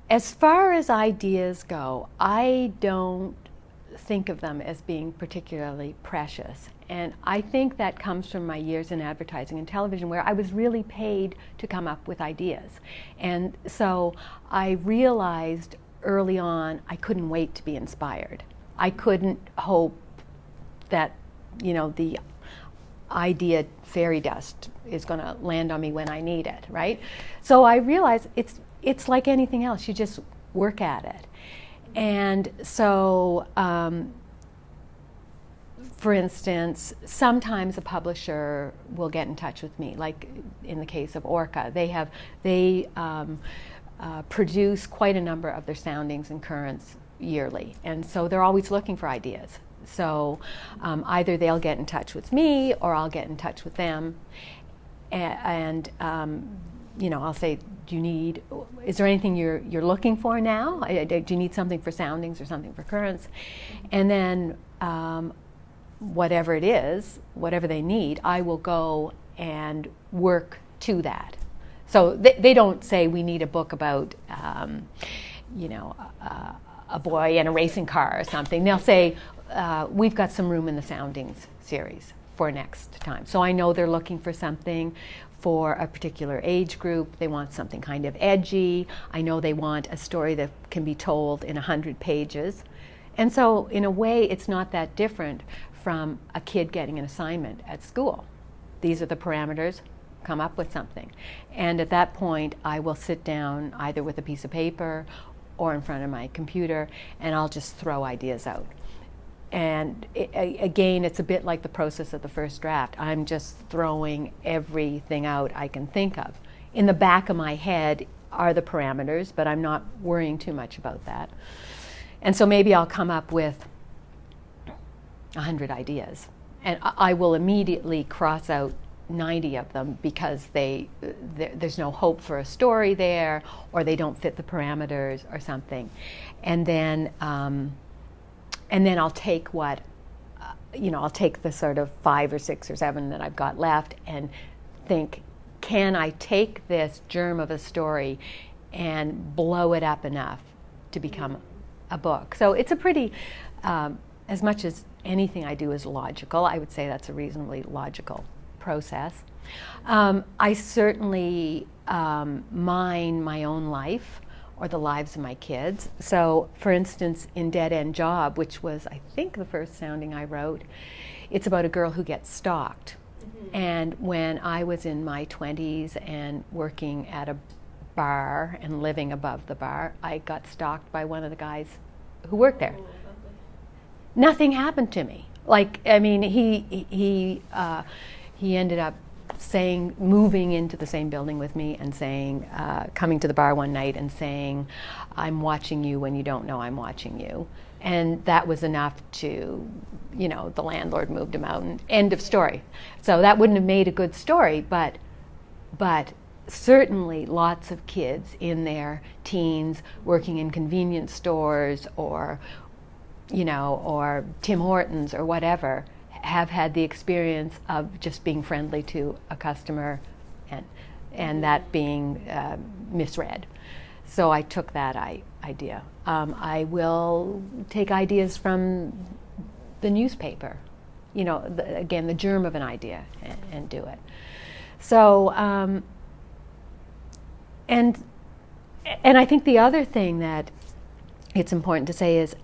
As far as ideas go, I don't think of them as being particularly precious. And I think that comes from my years in advertising and television, where I was really paid to come up with ideas. And so I realized early on I couldn't wait to be inspired. I couldn't hope that, the idea fairy dust is going to land on me when I need it, right? So I realized it's like anything else. You just work at it. And so, for instance, sometimes a publisher will get in touch with me, like in the case of Orca. They produce quite a number of their soundings and currents yearly, and so they're always looking for ideas. So either they'll get in touch with me or I'll get in touch with them, and I'll say, is there anything you're looking for now? Do you need something for soundings or something for currents? And then whatever it is, whatever they need, I will go and work to that. So they don't say we need a book about, a boy and a racing car or something. They'll say, we've got some room in the soundings series for next time. So I know they're looking for something for a particular age group. They want something kind of edgy. I know they want a story that can be told in 100 pages. And so in a way, it's not that different from a kid getting an assignment at school. These are the parameters, come up with something. And at that point, I will sit down either with a piece of paper or in front of my computer, and I'll just throw ideas out. And again, it's a bit like the process of the first draft. I'm just throwing everything out I can think of. In the back of my head are the parameters, but I'm not worrying too much about that. And so maybe I'll come up with 100 ideas, and I will immediately cross out 90 of them because there's no hope for a story there, or they don't fit the parameters or something. And then I'll take I'll take the sort of 5 or 6 or 7 that I've got left and think, can I take this germ of a story and blow it up enough to become a book? So it's a pretty, as much as anything I do is logical, I would say that's a reasonably logical process. I certainly mine my own life or the lives of my kids. So, for instance, in Dead End Job, which was, I think, the first sounding I wrote, it's about a girl who gets stalked. Mm-hmm. And when I was in my 20s and working at a bar and living above the bar, I got stalked by one of the guys who worked there. Nothing happened to me. He ended up moving into the same building with me and saying, coming to the bar one night and saying, I'm watching you when you don't know I'm watching you. And that was enough to, the landlord moved him out, and end of story. So that wouldn't have made a good story, but certainly lots of kids in their teens working in convenience stores or Tim Hortons or whatever, have had the experience of just being friendly to a customer and that being misread. So I took that idea. I will take ideas from the newspaper, again, the germ of an idea, and do it. So, and I think the other thing that it's important to say is,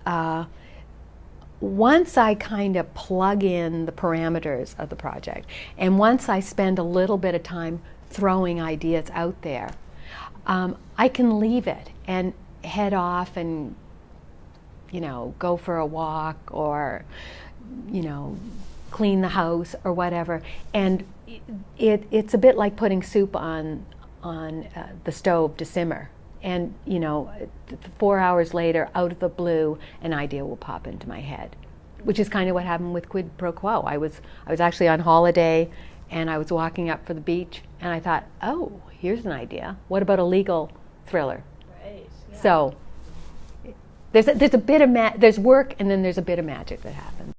once I kind of plug in the parameters of the project, and once I spend a little bit of time throwing ideas out there, I can leave it and head off and, go for a walk or, clean the house or whatever. And it's a bit like putting soup on the stove to simmer. And 4 hours later, out of the blue, an idea will pop into my head, which is kind of what happened with Quid Pro Quo. I was actually on holiday, and I was walking up for the beach, and I thought, oh, here's an idea. What about a legal thriller? Right. Yeah. So there's a bit of there's work, and then there's a bit of magic that happens.